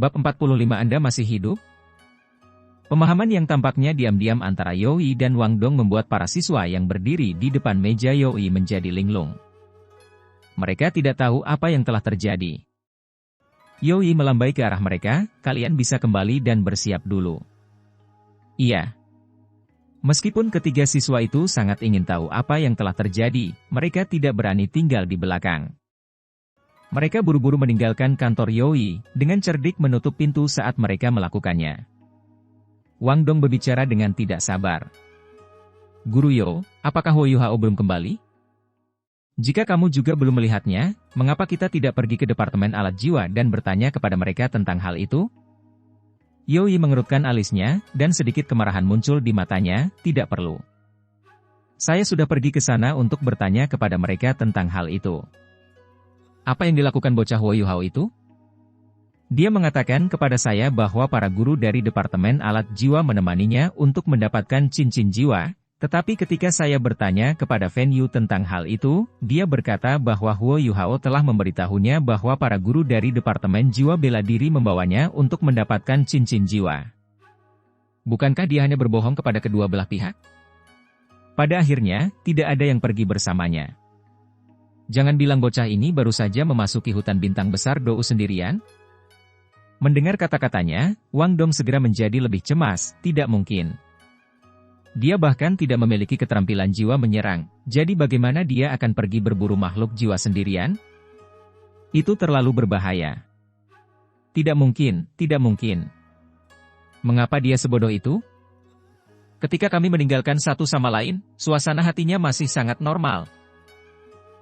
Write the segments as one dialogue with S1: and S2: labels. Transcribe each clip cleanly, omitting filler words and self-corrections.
S1: Bab 45 Anda masih hidup? Pemahaman yang tampaknya diam-diam antara Yoi dan Wang Dong membuat para siswa yang berdiri di depan meja Yoi menjadi linglung. Mereka tidak tahu apa yang telah terjadi. Yoi melambai ke arah mereka, kalian bisa kembali dan bersiap dulu. Iya. Meskipun ketiga siswa itu sangat ingin tahu apa yang telah terjadi, mereka tidak berani tinggal di belakang. Mereka buru-buru meninggalkan kantor Yoi, dengan cerdik menutup pintu saat mereka melakukannya. Wang Dong berbicara dengan tidak sabar. Guru Yo, apakah Huo Yuhao belum kembali? Jika kamu juga belum melihatnya, mengapa kita tidak pergi ke Departemen Alat Jiwa dan bertanya kepada mereka tentang hal itu? Yoi mengerutkan alisnya, dan sedikit kemarahan muncul di matanya, tidak perlu. Saya sudah pergi ke sana untuk bertanya kepada mereka tentang hal itu. Apa yang dilakukan bocah Huo Yuhao itu? Dia mengatakan kepada saya bahwa para guru dari Departemen Alat Jiwa menemaninya untuk mendapatkan cincin jiwa, tetapi ketika saya bertanya kepada Fen Yu tentang hal itu, dia berkata bahwa Huo Yuhao telah memberitahunya bahwa para guru dari Departemen Jiwa bela diri membawanya untuk mendapatkan cincin jiwa. Bukankah dia hanya berbohong kepada kedua belah pihak? Pada akhirnya, tidak ada yang pergi bersamanya. Jangan bilang bocah ini baru saja memasuki hutan bintang besar Dou sendirian. Mendengar kata-katanya, Wang Dong segera menjadi lebih cemas, tidak mungkin. Dia bahkan tidak memiliki keterampilan jiwa menyerang, jadi bagaimana dia akan pergi berburu makhluk jiwa sendirian? Itu terlalu berbahaya. Tidak mungkin, tidak mungkin. Mengapa dia sebodoh itu? Ketika kami meninggalkan satu sama lain, suasana hatinya masih sangat normal.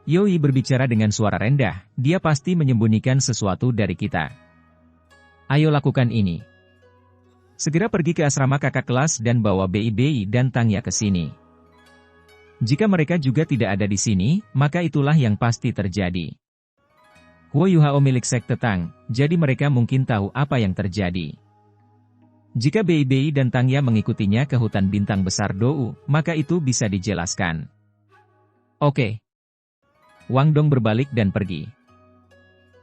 S1: Yoi berbicara dengan suara rendah, dia pasti menyembunyikan sesuatu dari kita. Ayo lakukan ini. Segera pergi ke asrama kakak kelas dan bawa Bei dan Tangya ke sini. Jika mereka juga tidak ada di sini, maka itulah yang pasti terjadi. Huo Yuhao milik sekte Tang, jadi mereka mungkin tahu apa yang terjadi. Jika Bei dan Tangya mengikutinya ke hutan bintang besar Dou, maka itu bisa dijelaskan. Oke. Wang Dong berbalik dan pergi.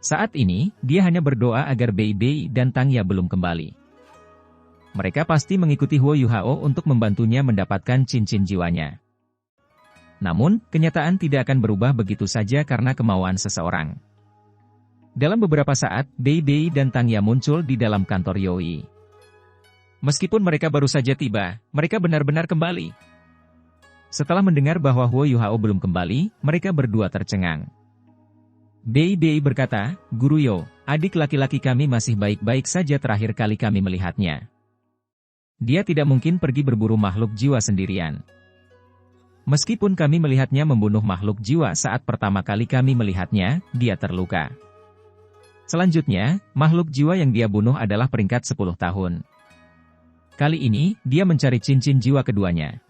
S1: Saat ini, dia hanya berdoa agar Bei dan Tangya belum kembali. Mereka pasti mengikuti Huo Yuhao untuk membantunya mendapatkan cincin jiwanya. Namun, kenyataan tidak akan berubah begitu saja karena kemauan seseorang. Dalam beberapa saat, Bei dan Tangya muncul di dalam kantor Yoi. Meskipun mereka baru saja tiba, mereka benar-benar kembali. Setelah mendengar bahwa Huo Yuhao belum kembali, mereka berdua tercengang. Bei berkata, Guru Yo, adik laki-laki kami masih baik-baik saja terakhir kali kami melihatnya. Dia tidak mungkin pergi berburu makhluk jiwa sendirian. Meskipun kami melihatnya membunuh makhluk jiwa saat pertama kali kami melihatnya, dia terluka. Selanjutnya, makhluk jiwa yang dia bunuh adalah peringkat 10 tahun. Kali ini, dia mencari cincin jiwa keduanya.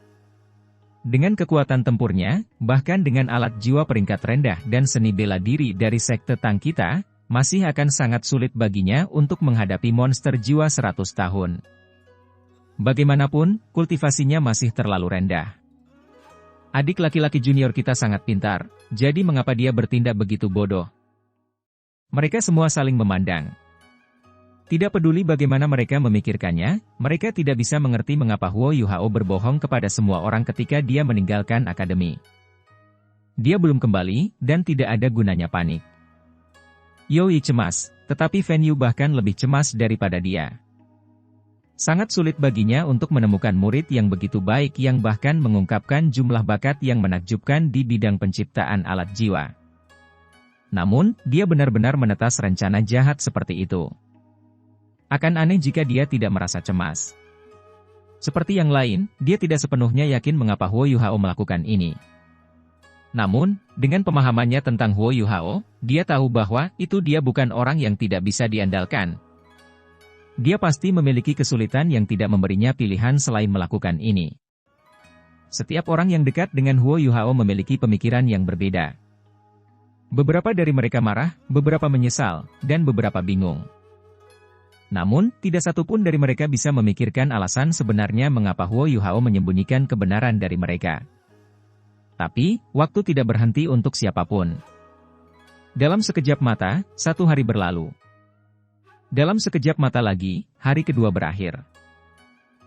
S1: Dengan kekuatan tempurnya, bahkan dengan alat jiwa peringkat rendah dan seni bela diri dari sekte Tang kita, masih akan sangat sulit baginya untuk menghadapi monster jiwa 100 tahun. Bagaimanapun, kultivasinya masih terlalu rendah. Adik laki-laki junior kita sangat pintar, jadi mengapa dia bertindak begitu bodoh? Mereka semua saling memandang. Tidak peduli bagaimana mereka memikirkannya, mereka tidak bisa mengerti mengapa Huo Yuhao berbohong kepada semua orang ketika dia meninggalkan akademi. Dia belum kembali, dan tidak ada gunanya panik. Yoi cemas, tetapi Fen Yu bahkan lebih cemas daripada dia. Sangat sulit baginya untuk menemukan murid yang begitu baik yang bahkan mengungkapkan jumlah bakat yang menakjubkan di bidang penciptaan alat jiwa. Namun, dia benar-benar menetas rencana jahat seperti itu. Akan aneh jika dia tidak merasa cemas. Seperti yang lain, dia tidak sepenuhnya yakin mengapa Huo Yuhao melakukan ini. Namun, dengan pemahamannya tentang Huo Yuhao, dia tahu bahwa itu dia bukan orang yang tidak bisa diandalkan. Dia pasti memiliki kesulitan yang tidak memberinya pilihan selain melakukan ini. Setiap orang yang dekat dengan Huo Yuhao memiliki pemikiran yang berbeda. Beberapa dari mereka marah, beberapa menyesal, dan beberapa bingung. Namun, tidak satupun dari mereka bisa memikirkan alasan sebenarnya mengapa Huo Yuhao menyembunyikan kebenaran dari mereka. Tapi, waktu tidak berhenti untuk siapapun. Dalam sekejap mata, 1 hari berlalu. Dalam sekejap mata lagi, hari kedua berakhir.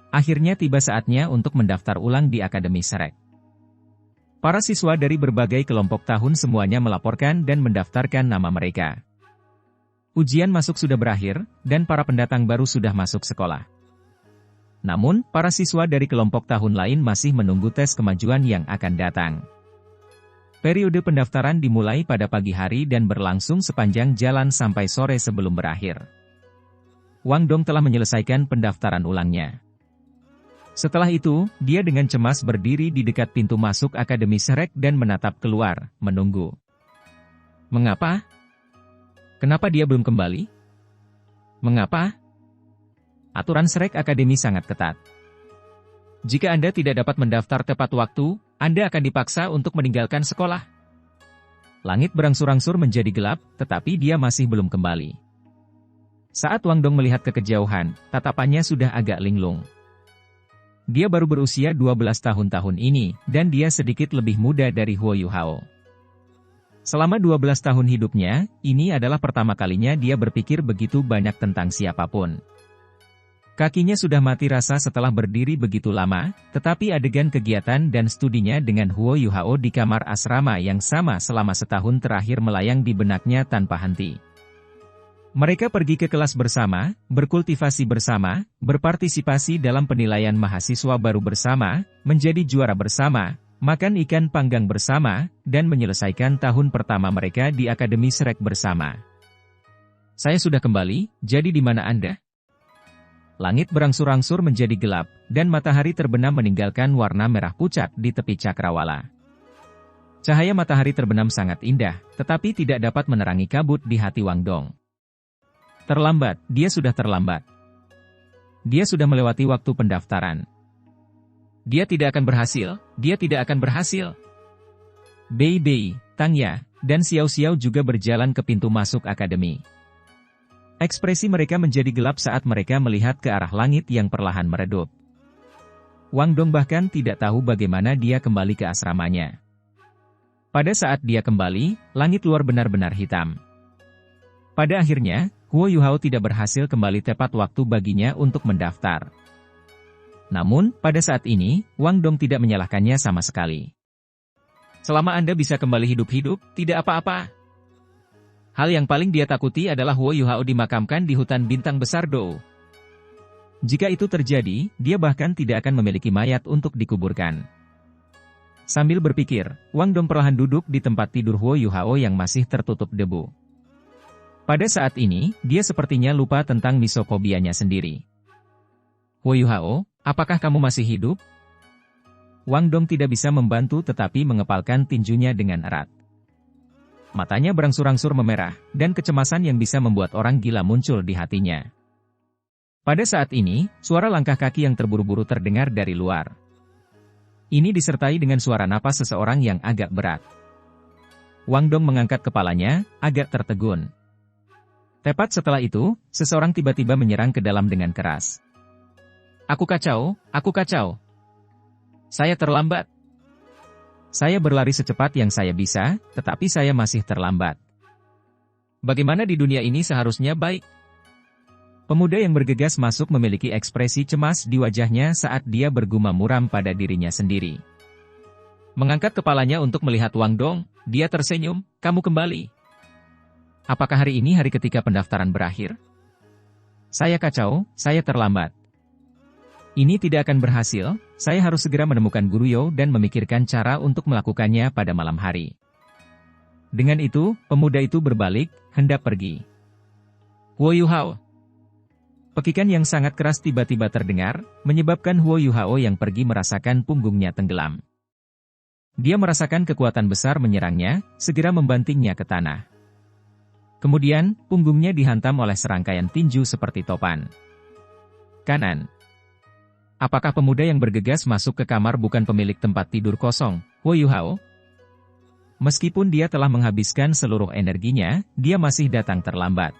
S1: Akhirnya tiba saatnya untuk mendaftar ulang di Akademi Shrek. Para siswa dari berbagai kelompok tahun semuanya melaporkan dan mendaftarkan nama mereka. Ujian masuk sudah berakhir, dan para pendatang baru sudah masuk sekolah. Namun, para siswa dari kelompok tahun lain masih menunggu tes kemajuan yang akan datang. Periode pendaftaran dimulai pada pagi hari dan berlangsung sepanjang jalan sampai sore sebelum berakhir. Wang Dong telah menyelesaikan pendaftaran ulangnya. Setelah itu, dia dengan cemas berdiri di dekat pintu masuk Akademi Shrek dan menatap keluar, menunggu. Mengapa? Kenapa dia belum kembali? Mengapa? Aturan Shrek Academy sangat ketat. Jika Anda tidak dapat mendaftar tepat waktu, Anda akan dipaksa untuk meninggalkan sekolah. Langit berangsur-angsur menjadi gelap, tetapi dia masih belum kembali. Saat Wang Dong melihat ke kejauhan, tatapannya sudah agak linglung. Dia baru berusia 12 tahun ini, dan dia sedikit lebih muda dari Huo Yuhao. Selama 12 tahun hidupnya, ini adalah pertama kalinya dia berpikir begitu banyak tentang siapapun. Kakinya sudah mati rasa setelah berdiri begitu lama, tetapi adegan kegiatan dan studinya dengan Huo Yuhao di kamar asrama yang sama selama setahun terakhir melayang di benaknya tanpa henti. Mereka pergi ke kelas bersama, berkultivasi bersama, berpartisipasi dalam penilaian mahasiswa baru bersama, menjadi juara bersama, makan ikan panggang bersama, dan menyelesaikan tahun pertama mereka di Akademi Shrek bersama. Saya sudah kembali, jadi di mana Anda? Langit berangsur-angsur menjadi gelap, dan matahari terbenam meninggalkan warna merah pucat di tepi cakrawala. Cahaya matahari terbenam sangat indah, tetapi tidak dapat menerangi kabut di hati Wang Dong. Terlambat, dia sudah terlambat. Dia sudah melewati waktu pendaftaran. Dia tidak akan berhasil, dia tidak akan berhasil. Bei Bei, Tang Ya, dan Xiao Xiao juga berjalan ke pintu masuk akademi. Ekspresi mereka menjadi gelap saat mereka melihat ke arah langit yang perlahan meredup. Wang Dong bahkan tidak tahu bagaimana dia kembali ke asramanya. Pada saat dia kembali, langit luar benar-benar hitam. Pada akhirnya, Huo Yuhao tidak berhasil kembali tepat waktu baginya untuk mendaftar. Namun, pada saat ini, Wang Dong tidak menyalahkannya sama sekali. Selama Anda bisa kembali hidup-hidup, tidak apa-apa. Hal yang paling dia takuti adalah Huo Yuhao dimakamkan di hutan bintang besar Dou. Jika itu terjadi, dia bahkan tidak akan memiliki mayat untuk dikuburkan. Sambil berpikir, Wang Dong perlahan duduk di tempat tidur Huo Yuhao yang masih tertutup debu. Pada saat ini, dia sepertinya lupa tentang misofobianya sendiri. Huo Yuhao, apakah kamu masih hidup? Wang Dong tidak bisa membantu tetapi mengepalkan tinjunya dengan erat. Matanya berangsur-angsur memerah, dan kecemasan yang bisa membuat orang gila muncul di hatinya. Pada saat ini, suara langkah kaki yang terburu-buru terdengar dari luar. Ini disertai dengan suara napas seseorang yang agak berat. Wang Dong mengangkat kepalanya, agak tertegun. Tepat setelah itu, seseorang tiba-tiba menyerang ke dalam dengan keras. Aku kacau, aku kacau. Saya terlambat. Saya berlari secepat yang saya bisa, tetapi saya masih terlambat. Bagaimana di dunia ini seharusnya baik? Pemuda yang bergegas masuk memiliki ekspresi cemas di wajahnya saat dia bergumam muram pada dirinya sendiri. Mengangkat kepalanya untuk melihat Wang Dong, dia tersenyum, kamu kembali. Apakah hari ini hari ketika pendaftaran berakhir? Saya kacau, saya terlambat. Ini tidak akan berhasil, saya harus segera menemukan Guru You dan memikirkan cara untuk melakukannya pada malam hari. Dengan itu, pemuda itu berbalik, hendak pergi. Huo Yuhao. Pekikan yang sangat keras tiba-tiba terdengar, menyebabkan Huo Yuhao yang pergi merasakan punggungnya tenggelam. Dia merasakan kekuatan besar menyerangnya, segera membantingnya ke tanah. Kemudian, punggungnya dihantam oleh serangkaian tinju seperti topan. Kanan. Apakah pemuda yang bergegas masuk ke kamar bukan pemilik tempat tidur kosong, Huo Yuhao? Meskipun dia telah menghabiskan seluruh energinya, dia masih datang terlambat.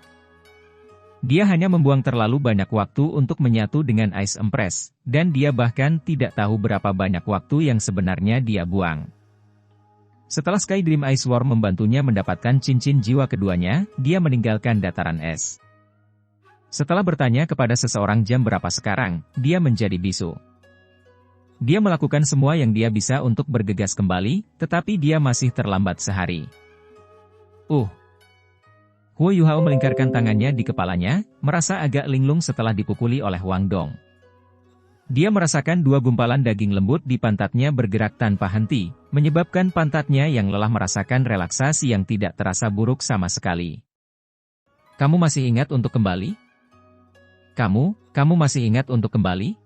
S1: Dia hanya membuang terlalu banyak waktu untuk menyatu dengan Ice Empress, dan dia bahkan tidak tahu berapa banyak waktu yang sebenarnya dia buang. Setelah Sky Dream Ice Worm membantunya mendapatkan cincin jiwa keduanya, dia meninggalkan dataran es. Setelah bertanya kepada seseorang jam berapa sekarang, dia menjadi bisu. Dia melakukan semua yang dia bisa untuk bergegas kembali, tetapi dia masih terlambat sehari. Huo Yuhao melingkarkan tangannya di kepalanya, merasa agak linglung setelah dipukuli oleh Wang Dong. Dia merasakan 2 gumpalan daging lembut di pantatnya bergerak tanpa henti, menyebabkan pantatnya yang lelah merasakan relaksasi yang tidak terasa buruk sama sekali. Kamu masih ingat untuk kembali? Kamu masih ingat untuk kembali?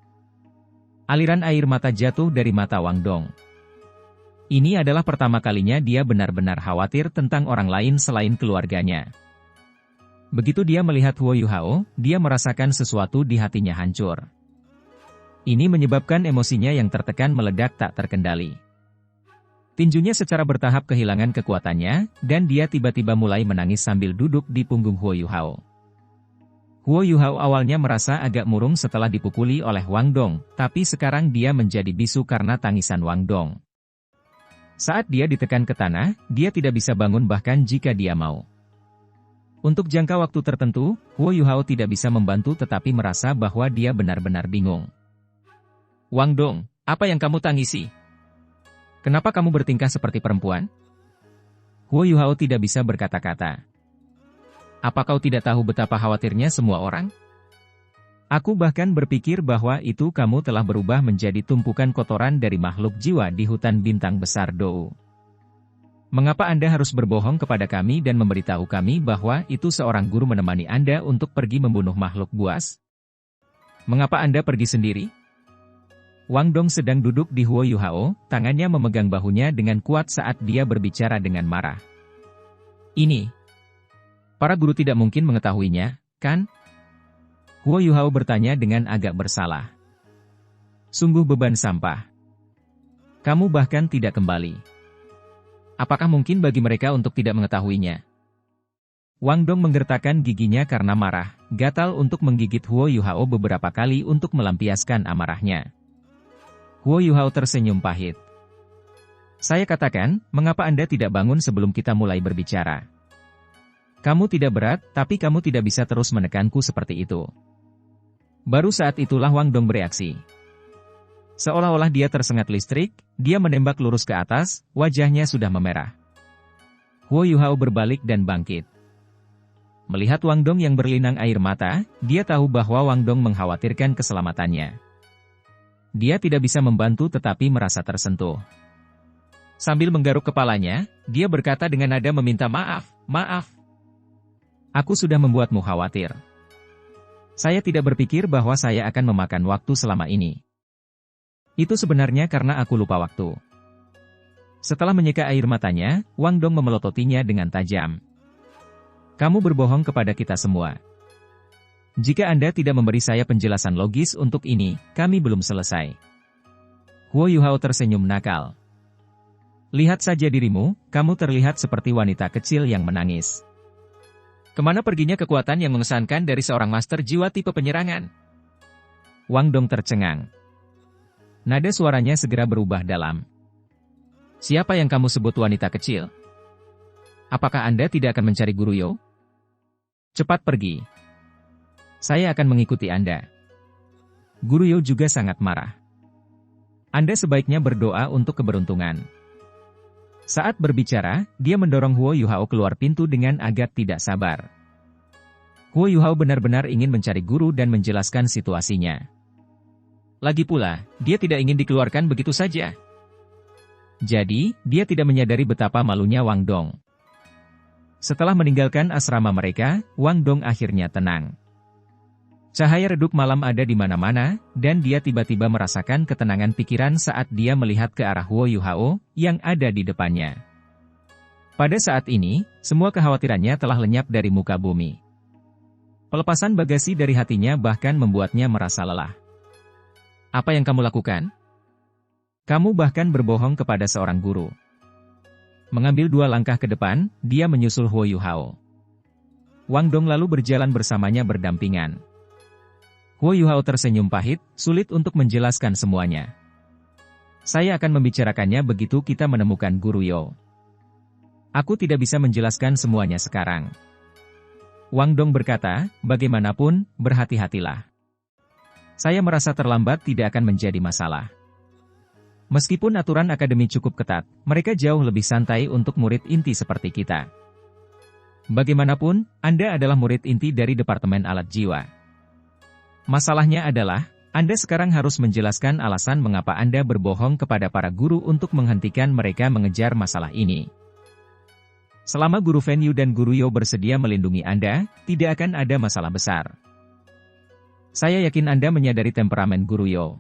S1: Aliran air mata jatuh dari mata Wang Dong. Ini adalah pertama kalinya dia benar-benar khawatir tentang orang lain selain keluarganya. Begitu dia melihat Huo Yuhao, dia merasakan sesuatu di hatinya hancur. Ini menyebabkan emosinya yang tertekan meledak tak terkendali. Tinjunya secara bertahap kehilangan kekuatannya, dan dia tiba-tiba mulai menangis sambil duduk di punggung Huo Yuhao. Huo Yuhao awalnya merasa agak murung setelah dipukuli oleh Wang Dong, tapi sekarang dia menjadi bisu karena tangisan Wang Dong. Saat dia ditekan ke tanah, dia tidak bisa bangun bahkan jika dia mau. Untuk jangka waktu tertentu, Huo Yuhao tidak bisa membantu tetapi merasa bahwa dia benar-benar bingung. Wang Dong, apa yang kamu tangisi? Kenapa kamu bertingkah seperti perempuan? Huo Yuhao tidak bisa berkata-kata. Apa kau tidak tahu betapa khawatirnya semua orang? Aku bahkan berpikir bahwa itu kamu telah berubah menjadi tumpukan kotoran dari makhluk jiwa di hutan bintang besar Dou. Mengapa Anda harus berbohong kepada kami dan memberitahu kami bahwa itu seorang guru menemani Anda untuk pergi membunuh makhluk buas? Mengapa Anda pergi sendiri? Wang Dong sedang duduk di Huo Yuhao, tangannya memegang bahunya dengan kuat saat dia berbicara dengan marah. Ini. Para guru tidak mungkin mengetahuinya, kan? Huo Yuhao bertanya dengan agak bersalah. Sungguh beban sampah. Kamu bahkan tidak kembali. Apakah mungkin bagi mereka untuk tidak mengetahuinya? Wang Dong menggertakkan giginya karena marah, gatal untuk menggigit Huo Yuhao beberapa kali untuk melampiaskan amarahnya. Huo Yuhao tersenyum pahit. Saya katakan, mengapa Anda tidak bangun sebelum kita mulai berbicara? Kamu tidak berat, tapi kamu tidak bisa terus menekanku seperti itu. Baru saat itulah Wang Dong bereaksi. Seolah-olah dia tersengat listrik, dia menembak lurus ke atas, wajahnya sudah memerah. Huo Yuhao berbalik dan bangkit. Melihat Wang Dong yang berlinang air mata, dia tahu bahwa Wang Dong mengkhawatirkan keselamatannya. Dia tidak bisa membantu tetapi merasa tersentuh. Sambil menggaruk kepalanya, dia berkata dengan nada meminta maaf, maaf. Aku sudah membuatmu khawatir. Saya tidak berpikir bahwa saya akan memakan waktu selama ini. Itu sebenarnya karena aku lupa waktu. Setelah menyeka air matanya, Wang Dong memelototinya dengan tajam. Kamu berbohong kepada kita semua. Jika Anda tidak memberi saya penjelasan logis untuk ini, kami belum selesai. Huo Yuhao tersenyum nakal. Lihat saja dirimu, kamu terlihat seperti wanita kecil yang menangis. Kemana perginya kekuatan yang mengesankan dari seorang master jiwa tipe penyerangan? Wang Dong tercengang. Nada suaranya segera berubah dalam. Siapa yang kamu sebut wanita kecil? Apakah Anda tidak akan mencari Guru Yo? Cepat pergi. Saya akan mengikuti Anda. Guru Yo juga sangat marah. Anda sebaiknya berdoa untuk keberuntungan. Saat berbicara, dia mendorong Huo Yuhao keluar pintu dengan agak tidak sabar. Huo Yuhao benar-benar ingin mencari guru dan menjelaskan situasinya. Lagi pula, dia tidak ingin dikeluarkan begitu saja. Jadi, dia tidak menyadari betapa malunya Wang Dong. Setelah meninggalkan asrama mereka, Wang Dong akhirnya tenang. Cahaya redup malam ada di mana-mana, dan dia tiba-tiba merasakan ketenangan pikiran saat dia melihat ke arah Huo Yuhao, yang ada di depannya. Pada saat ini, semua kekhawatirannya telah lenyap dari muka bumi. Pelepasan bagasi dari hatinya bahkan membuatnya merasa lelah. Apa yang kamu lakukan? Kamu bahkan berbohong kepada seorang guru. Mengambil 2 langkah ke depan, dia menyusul Huo Yuhao. Wang Dong lalu berjalan bersamanya berdampingan. Huo Yuhao tersenyum pahit, sulit untuk menjelaskan semuanya. Saya akan membicarakannya begitu kita menemukan Guru Yo. Aku tidak bisa menjelaskan semuanya sekarang. Wang Dong berkata, bagaimanapun, berhati-hatilah. Saya merasa terlambat tidak akan menjadi masalah. Meskipun aturan akademi cukup ketat, mereka jauh lebih santai untuk murid inti seperti kita. Bagaimanapun, Anda adalah murid inti dari Departemen Alat Jiwa. Masalahnya adalah, Anda sekarang harus menjelaskan alasan mengapa Anda berbohong kepada para guru untuk menghentikan mereka mengejar masalah ini. Selama Guru Fen Yu dan Guru Yo bersedia melindungi Anda, tidak akan ada masalah besar. Saya yakin Anda menyadari temperamen Guru Yo.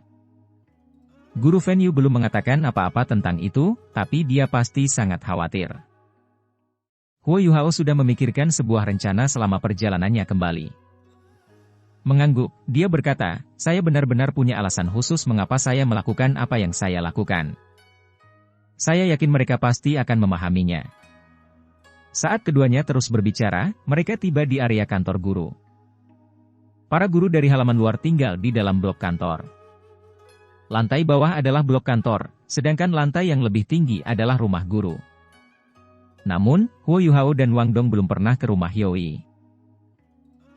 S1: Guru Fen Yu belum mengatakan apa-apa tentang itu, tapi dia pasti sangat khawatir. Huo Yuhao sudah memikirkan sebuah rencana selama perjalanannya kembali. Mengangguk, dia berkata, saya benar-benar punya alasan khusus mengapa saya melakukan apa yang saya lakukan. Saya yakin mereka pasti akan memahaminya. Saat keduanya terus berbicara, mereka tiba di area kantor guru. Para guru dari halaman luar tinggal di dalam blok kantor. Lantai bawah adalah blok kantor, sedangkan lantai yang lebih tinggi adalah rumah guru. Namun, Huo Yuhao dan Wang Dong belum pernah ke rumah Yoi.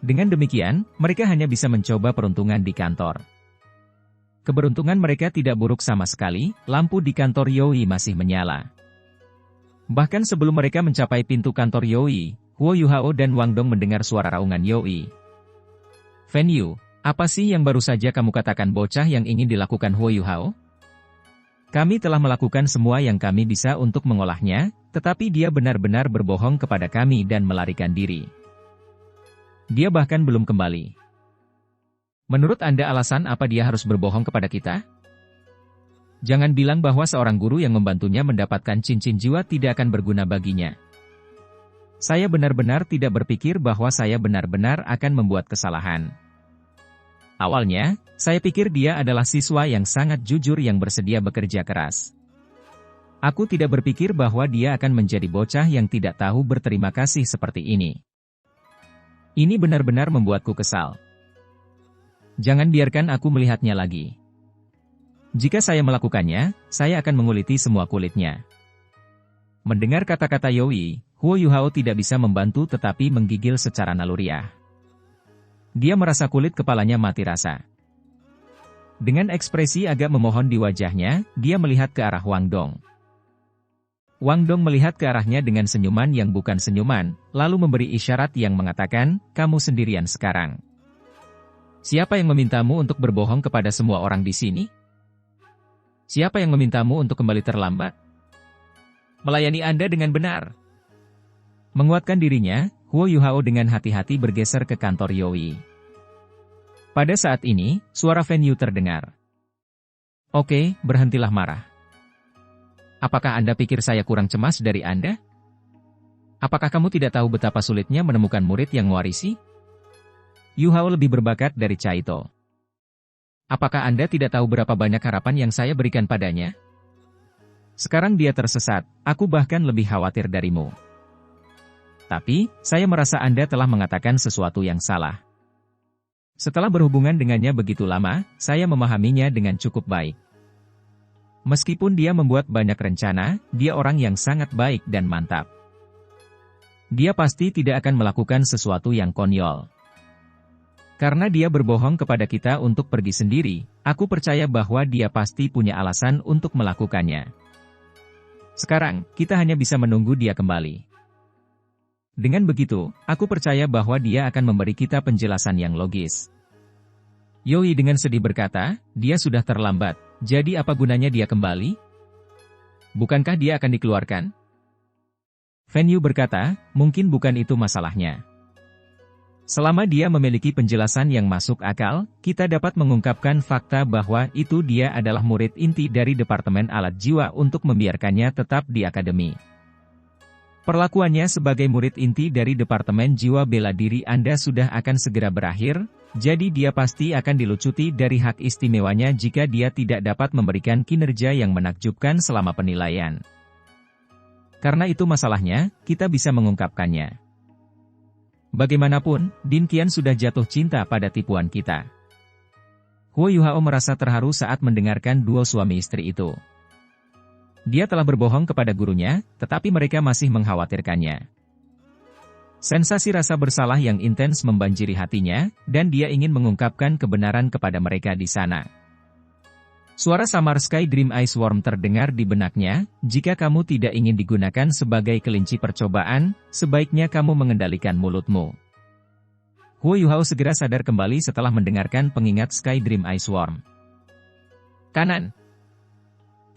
S1: Dengan demikian, mereka hanya bisa mencoba peruntungan di kantor. Keberuntungan mereka tidak buruk sama sekali, lampu di kantor Yoi masih menyala. Bahkan sebelum mereka mencapai pintu kantor Yoi, Huo Yuhao dan Wang Dong mendengar suara raungan Yoi. Fen Yu, apa sih yang baru saja kamu katakan bocah yang ingin dilakukan Huo Yuhao? Kami telah melakukan semua yang kami bisa untuk mengolahnya, tetapi dia benar-benar berbohong kepada kami dan melarikan diri. Dia bahkan belum kembali. Menurut Anda alasan apa dia harus berbohong kepada kita? Jangan bilang bahwa seorang guru yang membantunya mendapatkan cincin jiwa tidak akan berguna baginya. Saya benar-benar tidak berpikir bahwa saya benar-benar akan membuat kesalahan. Awalnya, saya pikir dia adalah siswa yang sangat jujur yang bersedia bekerja keras. Aku tidak berpikir bahwa dia akan menjadi bocah yang tidak tahu berterima kasih seperti ini. Ini benar-benar membuatku kesal. Jangan biarkan aku melihatnya lagi. Jika saya melakukannya, saya akan menguliti semua kulitnya. Mendengar kata-kata Yoi, Huo Yuhao tidak bisa membantu tetapi menggigil secara naluriah. Dia merasa kulit kepalanya mati rasa. Dengan ekspresi agak memohon di wajahnya, dia melihat ke arah Wang Dong. Wang Dong melihat ke arahnya dengan senyuman yang bukan senyuman, lalu memberi isyarat yang mengatakan, kamu sendirian sekarang. Siapa yang memintamu untuk berbohong kepada semua orang di sini? Siapa yang memintamu untuk kembali terlambat? Melayani Anda dengan benar. Menguatkan dirinya, Huo Yuhao dengan hati-hati bergeser ke kantor Yoi. Pada saat ini, suara Fen Yu terdengar. Oke, berhentilah marah. Apakah Anda pikir saya kurang cemas dari Anda? Apakah kamu tidak tahu betapa sulitnya menemukan murid yang mewarisi? Yuhao lebih berbakat dari Caito. Apakah Anda tidak tahu berapa banyak harapan yang saya berikan padanya? Sekarang dia tersesat, aku bahkan lebih khawatir darimu. Tapi, saya merasa Anda telah mengatakan sesuatu yang salah. Setelah berhubungan dengannya begitu lama, saya memahaminya dengan cukup baik. Meskipun dia membuat banyak rencana, dia orang yang sangat baik dan mantap. Dia pasti tidak akan melakukan sesuatu yang konyol. Karena dia berbohong kepada kita untuk pergi sendiri, aku percaya bahwa dia pasti punya alasan untuk melakukannya. Sekarang, kita hanya bisa menunggu dia kembali. Dengan begitu, aku percaya bahwa dia akan memberi kita penjelasan yang logis. Yoi dengan sedih berkata, dia sudah terlambat, jadi apa gunanya dia kembali? Bukankah dia akan dikeluarkan? Fen Yu berkata, mungkin bukan itu masalahnya. Selama dia memiliki penjelasan yang masuk akal, kita dapat mengungkapkan fakta bahwa itu dia adalah murid inti dari Departemen Alat Jiwa untuk membiarkannya tetap di akademi. Perlakuannya sebagai murid inti dari Departemen Jiwa Bela Diri Anda sudah akan segera berakhir, jadi dia pasti akan dilucuti dari hak istimewanya jika dia tidak dapat memberikan kinerja yang menakjubkan selama penilaian. Karena itu masalahnya, kita bisa mengungkapkannya. Bagaimanapun, Din Qian sudah jatuh cinta pada tipuan kita. Huo Yuhao merasa terharu saat mendengarkan duo suami istri itu. Dia telah berbohong kepada gurunya, tetapi mereka masih mengkhawatirkannya. Sensasi rasa bersalah yang intens membanjiri hatinya, dan dia ingin mengungkapkan kebenaran kepada mereka di sana. Suara samar Sky Dream Ice Worm terdengar di benaknya, jika kamu tidak ingin digunakan sebagai kelinci percobaan, sebaiknya kamu mengendalikan mulutmu. Huo Yuhao segera sadar kembali setelah mendengarkan pengingat Sky Dream Ice Worm. Kanan.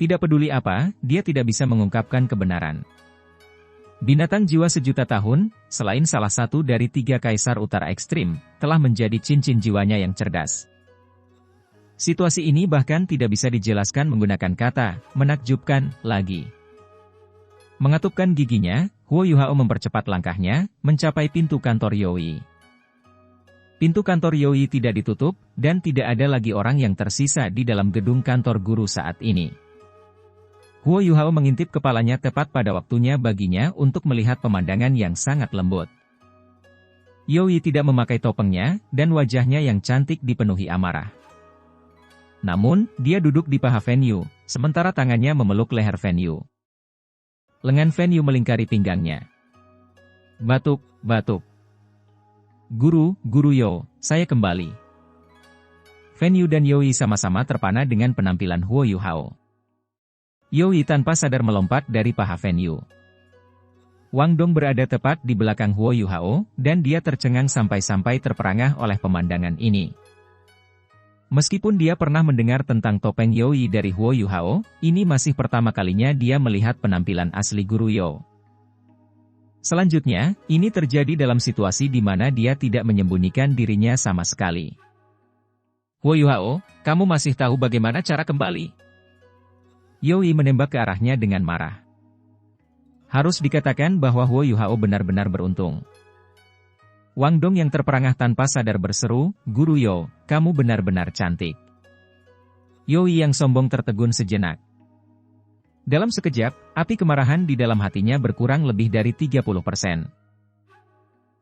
S1: Tidak peduli apa, dia tidak bisa mengungkapkan kebenaran. Binatang jiwa sejuta tahun, selain salah satu dari 3 kaisar utara ekstrim, telah menjadi cincin jiwanya yang cerdas. Situasi ini bahkan tidak bisa dijelaskan menggunakan kata, menakjubkan, lagi. Mengatupkan giginya, Huo Yuhao mempercepat langkahnya, mencapai pintu kantor Yoi. Pintu kantor Yoi tidak ditutup, dan tidak ada lagi orang yang tersisa di dalam gedung kantor guru saat ini. Huo Yuhao mengintip kepalanya tepat pada waktunya baginya untuk melihat pemandangan yang sangat lembut. Yoi tidak memakai topengnya, dan wajahnya yang cantik dipenuhi amarah. Namun, dia duduk di paha Fen Yu, sementara tangannya memeluk leher Fen Yu. Lengan Fen Yu melingkari pinggangnya. Batuk, batuk. Guru Yo, saya kembali. Fen Yu dan Yoi sama-sama terpana dengan penampilan Huo Yuhao. Yoi tanpa sadar melompat dari paha Fen Yu. Wang Dong berada tepat di belakang Huo Yuhao, dan dia tercengang sampai-sampai terperangah oleh pemandangan ini. Meskipun dia pernah mendengar tentang topeng Yoi dari Huo Yuhao, ini masih pertama kalinya dia melihat penampilan asli Guru Yo. Selanjutnya, ini terjadi dalam situasi di mana dia tidak menyembunyikan dirinya sama sekali. Huo Yuhao, kamu masih tahu bagaimana cara kembali? Yoi menembak ke arahnya dengan marah. Harus dikatakan bahwa Huo Yuhao benar-benar beruntung. Wang Dong yang terperangah tanpa sadar berseru, Guru Yo, kamu benar-benar cantik. Yoi yang sombong tertegun sejenak. Dalam sekejap, api kemarahan di dalam hatinya berkurang lebih dari 30%.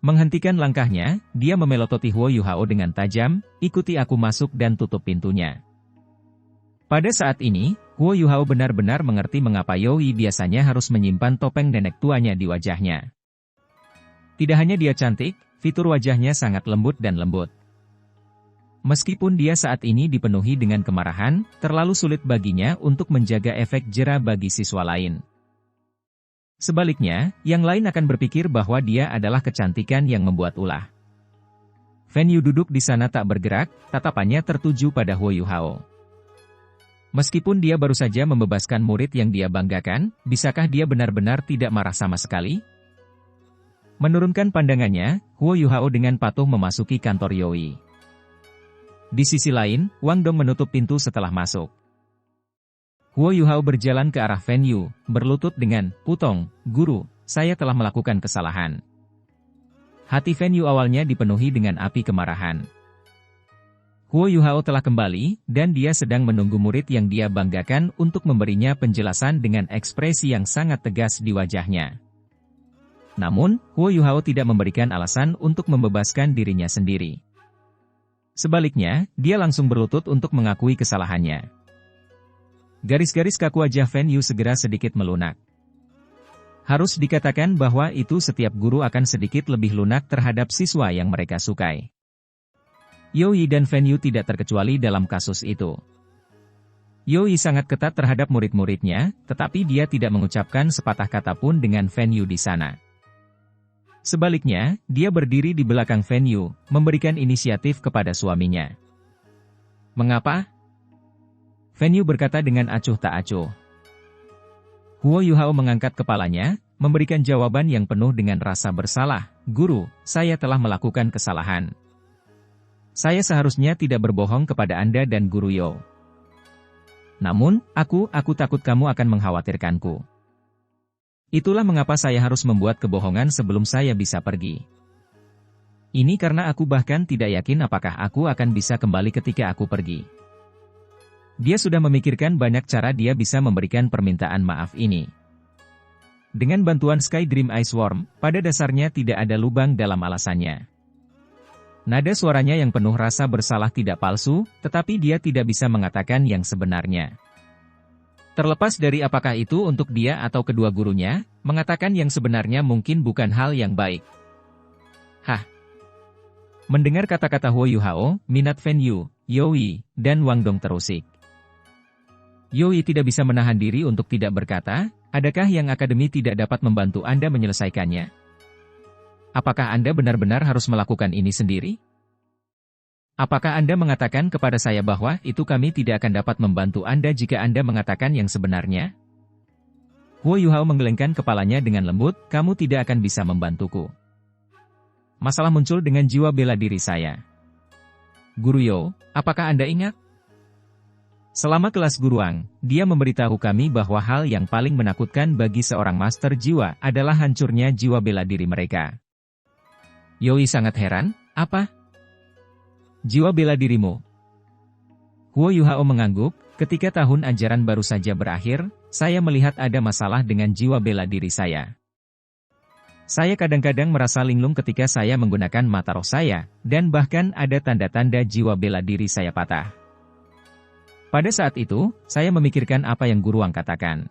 S1: Menghentikan langkahnya, dia memelototi Huo Yuhao dengan tajam, ikuti aku masuk dan tutup pintunya. Pada saat ini, Huo Yuhao benar-benar mengerti mengapa Yoi biasanya harus menyimpan topeng nenek tuanya di wajahnya. Tidak hanya dia cantik, fitur wajahnya sangat lembut dan lembut. Meskipun dia saat ini dipenuhi dengan kemarahan, terlalu sulit baginya untuk menjaga efek jera bagi siswa lain. Sebaliknya, yang lain akan berpikir bahwa dia adalah kecantikan yang membuat ulah. Fen Yu duduk di sana tak bergerak, tatapannya tertuju pada Huo Yuhao. Meskipun dia baru saja membebaskan murid yang dia banggakan, bisakah dia benar-benar tidak marah sama sekali? Menurunkan pandangannya, Huo Yuhao dengan patuh memasuki kantor Yoi. Di sisi lain, Wang Dong menutup pintu setelah masuk. Huo Yuhao berjalan ke arah Fen Yu, berlutut dengan, Putong, Guru, saya telah melakukan kesalahan. Hati Fen Yu awalnya dipenuhi dengan api kemarahan. Huo Yuhao telah kembali, dan dia sedang menunggu murid yang dia banggakan untuk memberinya penjelasan dengan ekspresi yang sangat tegas di wajahnya. Namun, Huo Yuhao tidak memberikan alasan untuk membebaskan dirinya sendiri. Sebaliknya, dia langsung berlutut untuk mengakui kesalahannya. Garis-garis kaku wajah Fen Yu segera sedikit melunak. Harus dikatakan bahwa itu setiap guru akan sedikit lebih lunak terhadap siswa yang mereka sukai. Yoi dan Fen Yu tidak terkecuali dalam kasus itu. Yoi sangat ketat terhadap murid-muridnya, tetapi dia tidak mengucapkan sepatah kata pun dengan Fen Yu di sana. Sebaliknya, dia berdiri di belakang Fen Yu, memberikan inisiatif kepada suaminya. Mengapa? Fen Yu berkata dengan acuh tak acuh. Huo Yuhao mengangkat kepalanya, memberikan jawaban yang penuh dengan rasa bersalah. Guru, saya telah melakukan kesalahan. Saya seharusnya tidak berbohong kepada Anda dan Guru Yo. Namun, aku takut kamu akan mengkhawatirkanku. Itulah mengapa saya harus membuat kebohongan sebelum saya bisa pergi. Ini karena aku bahkan tidak yakin apakah aku akan bisa kembali ketika aku pergi. Dia sudah memikirkan banyak cara dia bisa memberikan permintaan maaf ini. Dengan bantuan Sky Dream Ice Worm, pada dasarnya tidak ada lubang dalam alasannya. Nada suaranya yang penuh rasa bersalah tidak palsu, tetapi dia tidak bisa mengatakan yang sebenarnya. Terlepas dari apakah itu untuk dia atau kedua gurunya, mengatakan yang sebenarnya mungkin bukan hal yang baik. Hah? Mendengar kata-kata Huo Yuhao, minat Fan Yu, Yoi, dan Wang Dong terusik. Yoi tidak bisa menahan diri untuk tidak berkata, adakah yang akademi tidak dapat membantu Anda menyelesaikannya? Apakah Anda benar-benar harus melakukan ini sendiri? Apakah Anda mengatakan kepada saya bahwa itu kami tidak akan dapat membantu Anda jika Anda mengatakan yang sebenarnya? Huo Yuhao menggelengkan kepalanya dengan lembut, kamu tidak akan bisa membantuku. Masalah muncul dengan jiwa bela diri saya. Guru Yo, apakah Anda ingat? Selama kelas Guruang, dia memberitahu kami bahwa hal yang paling menakutkan bagi seorang master jiwa adalah hancurnya jiwa bela diri mereka. Yoi sangat heran, apa? Jiwa bela dirimu? Huo Yuhao mengangguk, ketika tahun ajaran baru saja berakhir, saya melihat ada masalah dengan jiwa bela diri saya. Saya kadang-kadang merasa linglung ketika saya menggunakan mata roh saya, dan bahkan ada tanda-tanda jiwa bela diri saya patah. Pada saat itu, saya memikirkan apa yang Guruang katakan.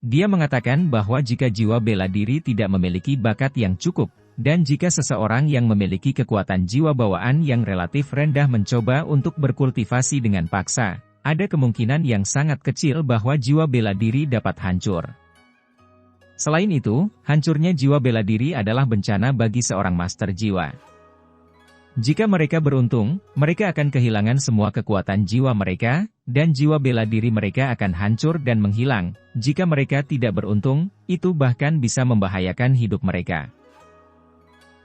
S1: Dia mengatakan bahwa jika jiwa bela diri tidak memiliki bakat yang cukup, dan jika seseorang yang memiliki kekuatan jiwa bawaan yang relatif rendah mencoba untuk berkultivasi dengan paksa, ada kemungkinan yang sangat kecil bahwa jiwa bela diri dapat hancur. Selain itu, hancurnya jiwa bela diri adalah bencana bagi seorang master jiwa. Jika mereka beruntung, mereka akan kehilangan semua kekuatan jiwa mereka, dan jiwa bela diri mereka akan hancur dan menghilang. Jika mereka tidak beruntung, itu bahkan bisa membahayakan hidup mereka.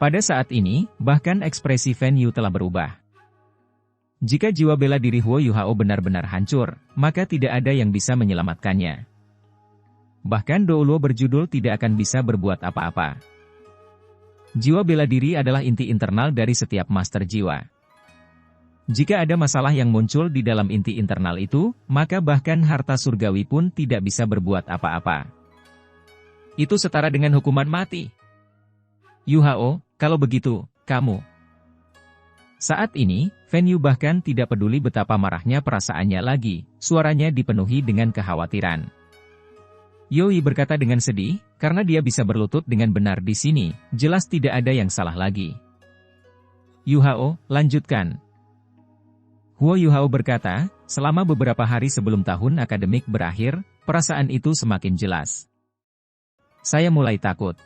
S1: Pada saat ini, bahkan ekspresi Fan Yu telah berubah. Jika jiwa bela diri Huo Yuhao benar-benar hancur, maka tidak ada yang bisa menyelamatkannya. Bahkan Doulo berjudul tidak akan bisa berbuat apa-apa. Jiwa bela diri adalah inti internal dari setiap master jiwa. Jika ada masalah yang muncul di dalam inti internal itu, maka bahkan harta surgawi pun tidak bisa berbuat apa-apa. Itu setara dengan hukuman mati. Yuhao, kalau begitu, kamu. Saat ini, Fan Yu bahkan tidak peduli betapa marahnya perasaannya lagi, suaranya dipenuhi dengan kekhawatiran. Yoi berkata dengan sedih, karena dia bisa berlutut dengan benar di sini, jelas tidak ada yang salah lagi. Yuhao, lanjutkan. Huo Yuhao berkata, selama beberapa hari sebelum tahun akademik berakhir, perasaan itu semakin jelas. Saya mulai takut.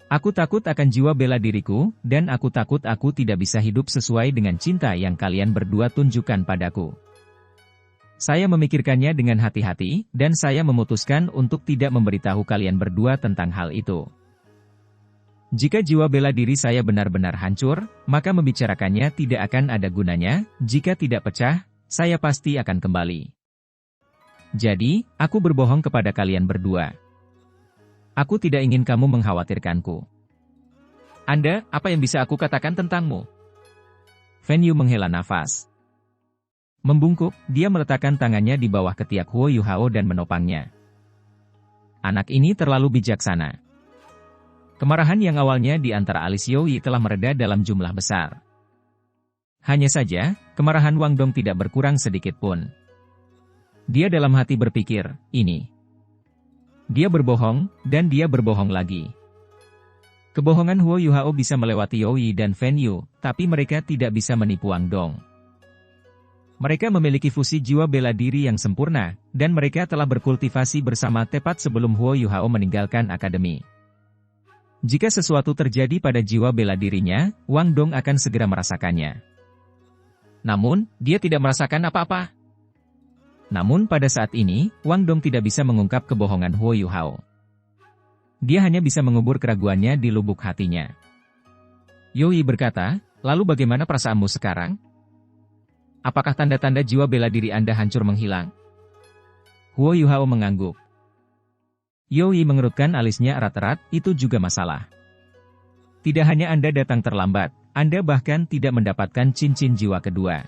S1: Aku takut akan jiwa bela diriku, dan aku takut aku tidak bisa hidup sesuai dengan cinta yang kalian berdua tunjukkan padaku. Saya memikirkannya dengan hati-hati, dan saya memutuskan untuk tidak memberitahu kalian berdua tentang hal itu. Jika jiwa bela diri saya benar-benar hancur, maka membicarakannya tidak akan ada gunanya. Jika tidak pecah, saya pasti akan kembali. Jadi, aku berbohong kepada kalian berdua. Aku tidak ingin kamu mengkhawatirkanku. Anda, apa yang bisa aku katakan tentangmu? Fan Yu menghela nafas. Membungkuk, dia meletakkan tangannya di bawah ketiak Huo Yuhao dan menopangnya. Anak ini terlalu bijaksana. Kemarahan yang awalnya di antara alis Yoi telah mereda dalam jumlah besar. Hanya saja, kemarahan Wang Dong tidak berkurang sedikit pun. Dia dalam hati berpikir, ini. Dia berbohong, dan dia berbohong lagi. Kebohongan Huo Yuhao bisa melewati Yoi dan Fan Yu, tapi mereka tidak bisa menipu Wang Dong. Mereka memiliki fusi jiwa bela diri yang sempurna, dan mereka telah berkultivasi bersama tepat sebelum Huo Yuhao meninggalkan akademi. Jika sesuatu terjadi pada jiwa bela dirinya, Wang Dong akan segera merasakannya. Namun, dia tidak merasakan apa-apa. Namun pada saat ini, Wang Dong tidak bisa mengungkap kebohongan Huo Yuhao. Dia hanya bisa mengubur keraguannya di lubuk hatinya. Yoi berkata, lalu bagaimana perasaanmu sekarang? Apakah tanda-tanda jiwa bela diri Anda hancur menghilang? Huo Yuhao mengangguk. Yoi mengerutkan alisnya erat-erat, itu juga masalah. Tidak hanya Anda datang terlambat, Anda bahkan tidak mendapatkan cincin jiwa kedua.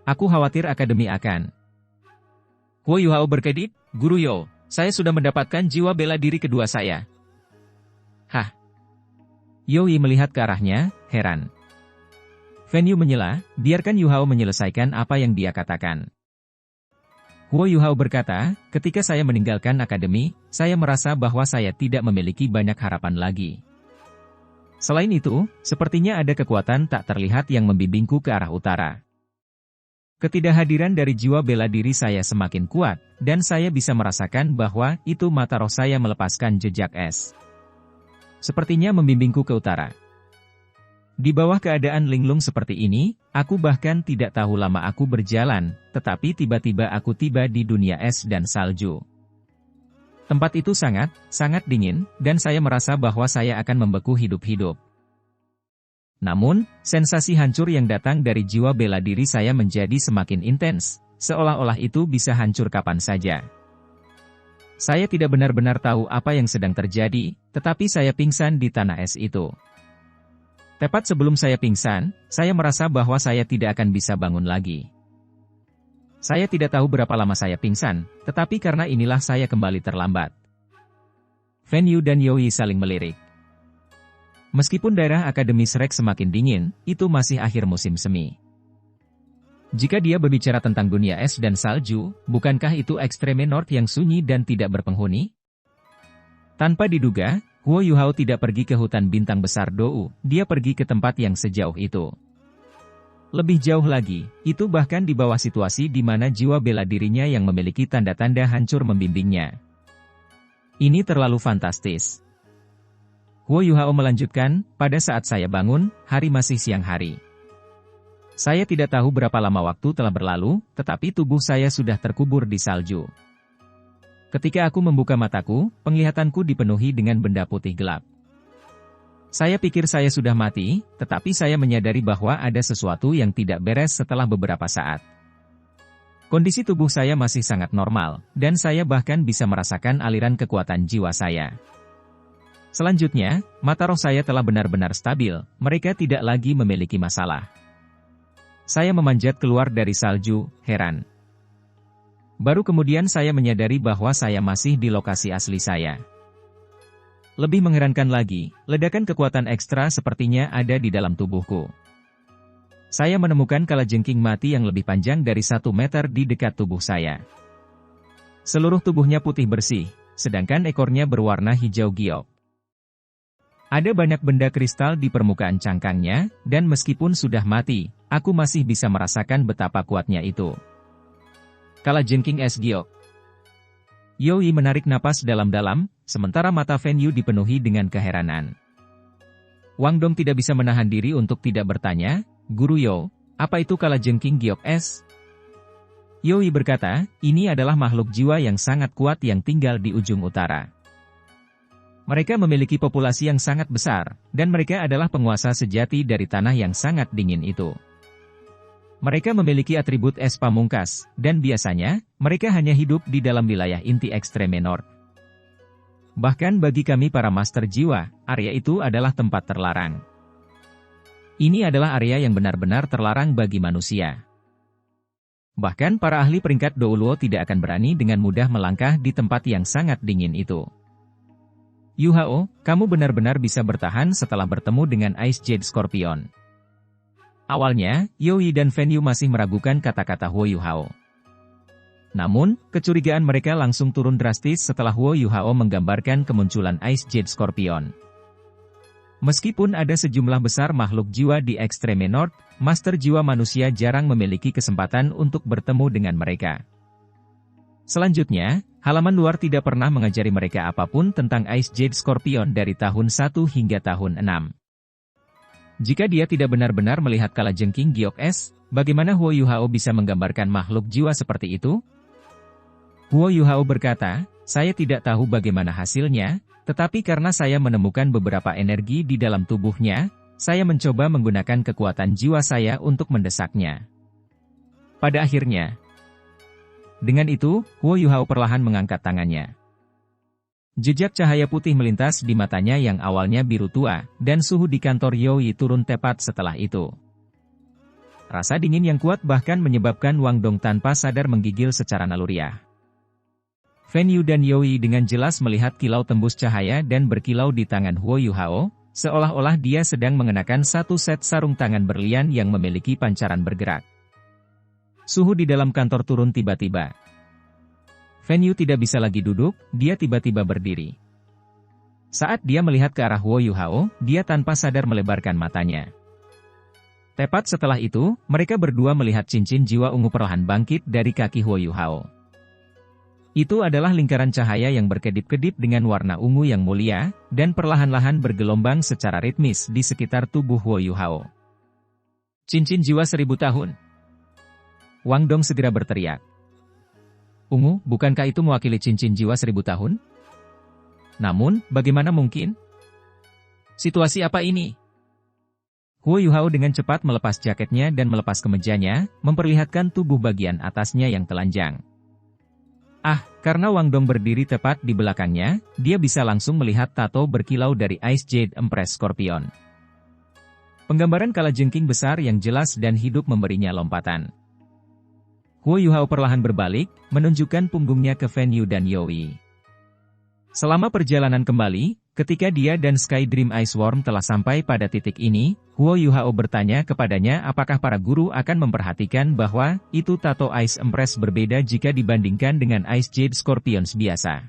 S1: Aku khawatir akademi akan. Huo Yuhao berkedip, Guru Yo, saya sudah mendapatkan jiwa bela diri kedua saya. Hah? Yoi melihat ke arahnya, heran. Fan Yu menyela, biarkan Yuhao menyelesaikan apa yang dia katakan. Huo Yuhao berkata, ketika saya meninggalkan akademi, saya merasa bahwa saya tidak memiliki banyak harapan lagi. Selain itu, sepertinya ada kekuatan tak terlihat yang membimbingku ke arah utara. Ketidakhadiran dari jiwa bela diri saya semakin kuat, dan saya bisa merasakan bahwa itu mata roh saya melepaskan jejak es. Sepertinya membimbingku ke utara. Di bawah keadaan linglung seperti ini, aku bahkan tidak tahu lama aku berjalan, tetapi tiba-tiba aku tiba di dunia es dan salju. Tempat itu sangat dingin, dan saya merasa bahwa saya akan membeku hidup-hidup. Namun, sensasi hancur yang datang dari jiwa bela diri saya menjadi semakin intens, seolah-olah itu bisa hancur kapan saja. Saya tidak benar-benar tahu apa yang sedang terjadi, tetapi saya pingsan di tanah es itu. Tepat sebelum saya pingsan, saya merasa bahwa saya tidak akan bisa bangun lagi. Saya tidak tahu berapa lama saya pingsan, tetapi karena inilah saya kembali terlambat. Fan Yu dan Yoi saling melirik. Meskipun daerah Akademi Shrek semakin dingin, itu masih akhir musim semi. Jika dia berbicara tentang dunia es dan salju, bukankah itu Extreme North yang sunyi dan tidak berpenghuni? Tanpa diduga, Huo Yuhao tidak pergi ke hutan bintang besar Dou, dia pergi ke tempat yang sejauh itu. Lebih jauh lagi, itu bahkan di bawah situasi di mana jiwa bela dirinya yang memiliki tanda-tanda hancur membimbingnya. Ini terlalu fantastis. Huo Yuhao melanjutkan, pada saat saya bangun, hari masih siang hari. Saya tidak tahu berapa lama waktu telah berlalu, tetapi tubuh saya sudah terkubur di salju. Ketika aku membuka mataku, penglihatanku dipenuhi dengan benda putih gelap. Saya pikir saya sudah mati, tetapi saya menyadari bahwa ada sesuatu yang tidak beres setelah beberapa saat. Kondisi tubuh saya masih sangat normal, dan saya bahkan bisa merasakan aliran kekuatan jiwa saya. Selanjutnya, mata roh saya telah benar-benar stabil, mereka tidak lagi memiliki masalah. Saya memanjat keluar dari salju, heran. Baru kemudian saya menyadari bahwa saya masih di lokasi asli saya. Lebih mengherankan lagi, ledakan kekuatan ekstra sepertinya ada di dalam tubuhku. Saya menemukan kalajengking mati yang lebih panjang dari 1 meter di dekat tubuh saya. Seluruh tubuhnya putih bersih, sedangkan ekornya berwarna hijau giok. Ada banyak benda kristal di permukaan cangkangnya, dan meskipun sudah mati, aku masih bisa merasakan betapa kuatnya itu. Kalajengking es giok. Yoi menarik napas dalam-dalam, sementara mata Fan Yu dipenuhi dengan keheranan. Wang Dong tidak bisa menahan diri untuk tidak bertanya, Guru Yo, apa itu kalajengking giok es? Yoi berkata, ini adalah makhluk jiwa yang sangat kuat yang tinggal di ujung utara. Mereka memiliki populasi yang sangat besar, dan mereka adalah penguasa sejati dari tanah yang sangat dingin itu. Mereka memiliki atribut es pamungkas, dan biasanya, mereka hanya hidup di dalam wilayah inti Extreme North. Bahkan bagi kami para master jiwa, area itu adalah tempat terlarang. Ini adalah area yang benar-benar terlarang bagi manusia. Bahkan para ahli peringkat Douluo tidak akan berani dengan mudah melangkah di tempat yang sangat dingin itu. Yu Hao, kamu benar-benar bisa bertahan setelah bertemu dengan Ice Jade Scorpion. Awalnya, Yoi dan Fan Yu masih meragukan kata-kata Huo Yuhao. Namun, kecurigaan mereka langsung turun drastis setelah Huo Yuhao menggambarkan kemunculan Ice Jade Scorpion. Meskipun ada sejumlah besar makhluk jiwa di Extreme North, master jiwa manusia jarang memiliki kesempatan untuk bertemu dengan mereka. Selanjutnya, halaman luar tidak pernah mengajari mereka apapun tentang Ice Jade Scorpion dari tahun 1 hingga tahun 6. Jika dia tidak benar-benar melihat kalajengking giok es, bagaimana Huo Yuhao bisa menggambarkan makhluk jiwa seperti itu? Huo Yuhao berkata, saya tidak tahu bagaimana hasilnya, tetapi karena saya menemukan beberapa energi di dalam tubuhnya, saya mencoba menggunakan kekuatan jiwa saya untuk mendesaknya. Pada akhirnya, dengan itu, Huo Yuhao perlahan mengangkat tangannya. Jejak cahaya putih melintas di matanya yang awalnya biru tua, dan suhu di kantor Yoi turun tepat setelah itu. Rasa dingin yang kuat bahkan menyebabkan Wang Dong tanpa sadar menggigil secara naluriah. Fan Yu dan Yoi dengan jelas melihat kilau tembus cahaya dan berkilau di tangan Huo Yuhao, seolah-olah dia sedang mengenakan satu set sarung tangan berlian yang memiliki pancaran bergerak. Suhu di dalam kantor turun tiba-tiba. Fan Yu tidak bisa lagi duduk, dia tiba-tiba berdiri. Saat dia melihat ke arah Huo Yuhao, dia tanpa sadar melebarkan matanya. Tepat setelah itu, mereka berdua melihat cincin jiwa ungu perlahan bangkit dari kaki Huo Yuhao. Itu adalah lingkaran cahaya yang berkedip-kedip dengan warna ungu yang mulia, dan perlahan-lahan bergelombang secara ritmis di sekitar tubuh Huo Yuhao. Cincin jiwa 1000 tahun. Wang Dong segera berteriak. Ungu, bukankah itu mewakili cincin jiwa 1000 tahun? Namun, bagaimana mungkin? Situasi apa ini? Huo Yuhao dengan cepat melepas jaketnya dan melepas kemejanya, memperlihatkan tubuh bagian atasnya yang telanjang. Karena Wang Dong berdiri tepat di belakangnya, dia bisa langsung melihat tato berkilau dari Ice Jade Empress Scorpion. Penggambaran kalajengking besar yang jelas dan hidup memberinya lompatan. Huo Yuhao perlahan berbalik, menunjukkan punggungnya ke Fan Yu dan Yoi. Selama perjalanan kembali, ketika dia dan Sky Dream Ice Worm telah sampai pada titik ini, Huo Yuhao bertanya kepadanya apakah para guru akan memperhatikan bahwa itu tato Ice Empress berbeda jika dibandingkan dengan Ice Jade Scorpions biasa.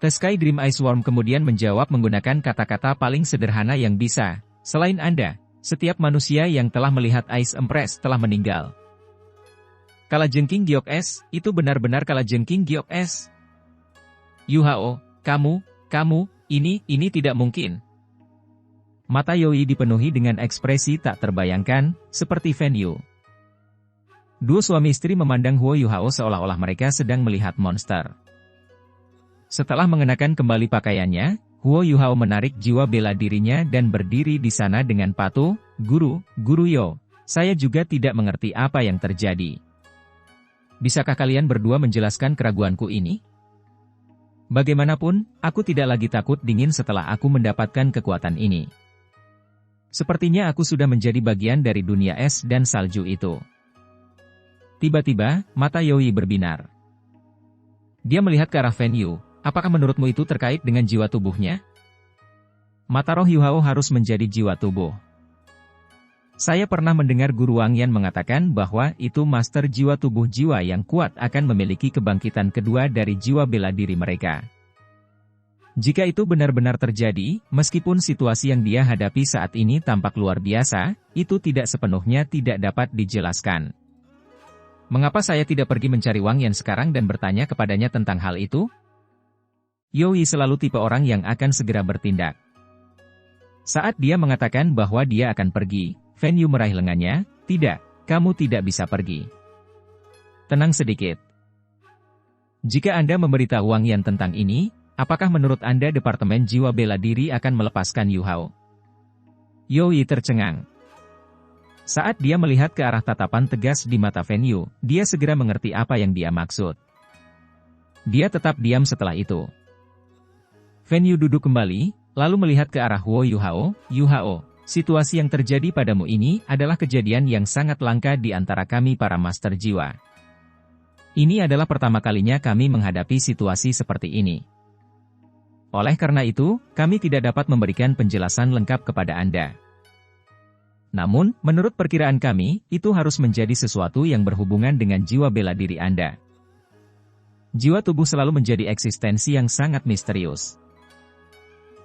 S1: The Sky Dream Ice Worm kemudian menjawab menggunakan kata-kata paling sederhana yang bisa, selain Anda, setiap manusia yang telah melihat Ice Empress telah meninggal. Kalajengking Giok S, itu benar-benar kalajengking Giok S. Yuhao, kamu, ini tidak mungkin. Mata Yoi dipenuhi dengan ekspresi tak terbayangkan, seperti Fan Yu. Dua suami istri memandang Huo Yuhao seolah-olah mereka sedang melihat monster. Setelah mengenakan kembali pakaiannya, Huo Yuhao menarik jiwa bela dirinya dan berdiri di sana dengan patuh, Guru Yo, saya juga tidak mengerti apa yang terjadi. Bisakah kalian berdua menjelaskan keraguanku ini? Bagaimanapun, aku tidak lagi takut dingin setelah aku mendapatkan kekuatan ini. Sepertinya aku sudah menjadi bagian dari dunia es dan salju itu. Tiba-tiba, mata Yoi berbinar. Dia melihat ke arah Fan Yu, apakah menurutmu itu terkait dengan jiwa tubuhnya? Mata roh Yuhao harus menjadi jiwa tubuh. Saya pernah mendengar Guru Wang Yan mengatakan bahwa itu master jiwa tubuh jiwa yang kuat akan memiliki kebangkitan kedua dari jiwa bela diri mereka. Jika itu benar-benar terjadi, meskipun situasi yang dia hadapi saat ini tampak luar biasa, itu tidak sepenuhnya tidak dapat dijelaskan. Mengapa saya tidak pergi mencari Wang Yan sekarang dan bertanya kepadanya tentang hal itu? Yoi selalu tipe orang yang akan segera bertindak. Saat dia mengatakan bahwa dia akan pergi, Fan Yu meraih lengannya, tidak, kamu tidak bisa pergi. Tenang sedikit. Jika Anda memberitahu Wang Yan tentang ini, apakah menurut Anda Departemen Jiwa Bela Diri akan melepaskan Yuhao? Yoi tercengang. Saat dia melihat ke arah tatapan tegas di mata Fan Yu, dia segera mengerti apa yang dia maksud. Dia tetap diam setelah itu. Fan Yu duduk kembali, lalu melihat ke arah Huo Yuhao, Yuhao. Situasi yang terjadi padamu ini adalah kejadian yang sangat langka di antara kami para master jiwa. Ini adalah pertama kalinya kami menghadapi situasi seperti ini. Oleh karena itu, kami tidak dapat memberikan penjelasan lengkap kepada Anda. Namun, menurut perkiraan kami, itu harus menjadi sesuatu yang berhubungan dengan jiwa bela diri Anda. Jiwa tubuh selalu menjadi eksistensi yang sangat misterius.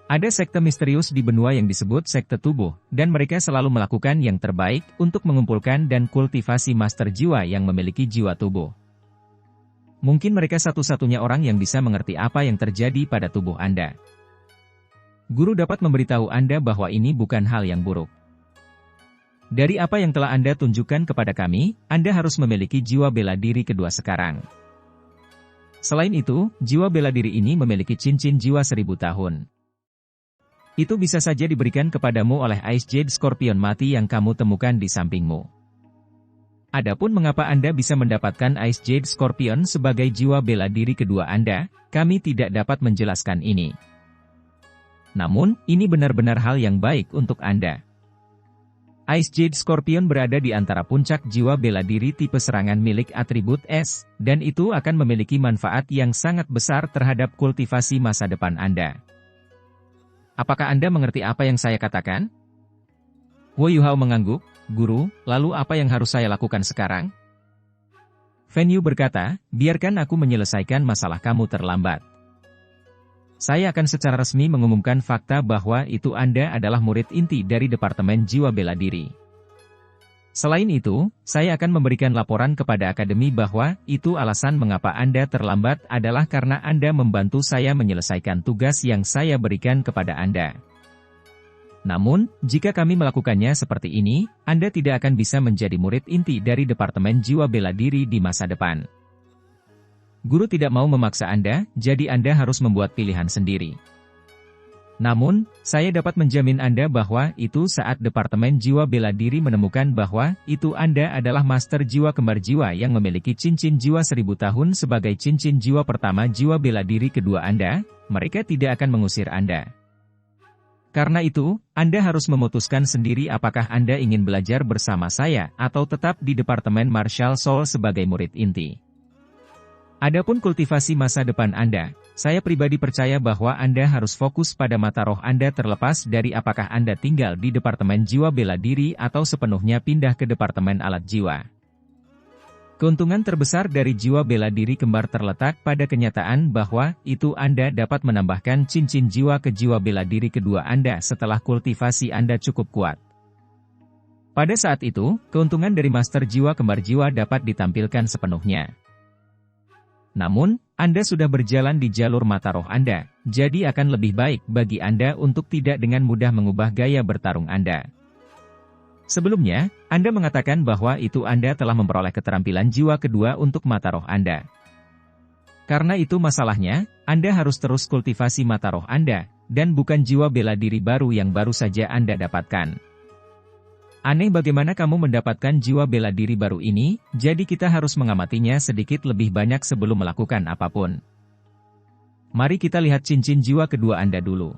S1: Ada sekte misterius di benua yang disebut sekte tubuh, dan mereka selalu melakukan yang terbaik untuk mengumpulkan dan kultivasi master jiwa yang memiliki jiwa tubuh. Mungkin mereka satu-satunya orang yang bisa mengerti apa yang terjadi pada tubuh Anda. Guru dapat memberitahu Anda bahwa ini bukan hal yang buruk. Dari apa yang telah Anda tunjukkan kepada kami, Anda harus memiliki jiwa bela diri kedua sekarang. Selain itu, jiwa bela diri ini memiliki cincin jiwa 1000 tahun. Itu bisa saja diberikan kepadamu oleh Ice Jade Scorpion mati yang kamu temukan di sampingmu. Adapun mengapa Anda bisa mendapatkan Ice Jade Scorpion sebagai jiwa bela diri kedua Anda, kami tidak dapat menjelaskan ini. Namun, ini benar-benar hal yang baik untuk Anda. Ice Jade Scorpion berada di antara puncak jiwa bela diri tipe serangan milik atribut es, dan itu akan memiliki manfaat yang sangat besar terhadap kultivasi masa depan Anda. Apakah Anda mengerti apa yang saya katakan? Huo Yuhao mengangguk, Guru, lalu apa yang harus saya lakukan sekarang? Fan Yu berkata, biarkan aku menyelesaikan masalah kamu terlambat. saya akan secara resmi mengumumkan fakta bahwa itu Anda adalah murid inti dari Departemen Jiwa Bela Diri. Selain itu, saya akan memberikan laporan kepada Akademi bahwa itu alasan mengapa Anda terlambat adalah karena Anda membantu saya menyelesaikan tugas yang saya berikan kepada Anda. Namun, jika kami melakukannya seperti ini, Anda tidak akan bisa menjadi murid inti dari Departemen Jiwa Bela Diri di masa depan. Guru tidak mau memaksa Anda, jadi Anda harus membuat pilihan sendiri. Namun, saya dapat menjamin Anda bahwa itu saat Departemen Jiwa Bela Diri menemukan bahwa itu Anda adalah Master Jiwa Kembar Jiwa yang memiliki cincin jiwa 1000 tahun sebagai cincin jiwa pertama Jiwa Bela Diri kedua Anda, mereka tidak akan mengusir Anda. Karena itu, Anda harus memutuskan sendiri apakah Anda ingin belajar bersama saya atau tetap di Departemen Martial Soul sebagai murid inti. Adapun kultivasi masa depan Anda, saya pribadi percaya bahwa Anda harus fokus pada mata roh Anda terlepas dari apakah Anda tinggal di Departemen Jiwa Bela Diri atau sepenuhnya pindah ke Departemen Alat Jiwa. Keuntungan terbesar dari Jiwa Bela Diri Kembar terletak pada kenyataan bahwa itu Anda dapat menambahkan cincin jiwa ke Jiwa Bela Diri kedua Anda setelah kultivasi Anda cukup kuat. Pada saat itu, keuntungan dari Master Jiwa Kembar Jiwa dapat ditampilkan sepenuhnya. Namun, Anda sudah berjalan di jalur mata roh Anda, jadi akan lebih baik bagi Anda untuk tidak dengan mudah mengubah gaya bertarung Anda. Sebelumnya, Anda mengatakan bahwa itu Anda telah memperoleh keterampilan jiwa kedua untuk mata roh Anda. Karena itu masalahnya, Anda harus terus kultivasi mata roh Anda, dan bukan jiwa bela diri baru yang baru saja Anda dapatkan. Aneh bagaimana kamu mendapatkan jiwa bela diri baru ini, jadi kita harus mengamatinya sedikit lebih banyak sebelum melakukan apapun. Mari kita lihat cincin jiwa kedua Anda dulu.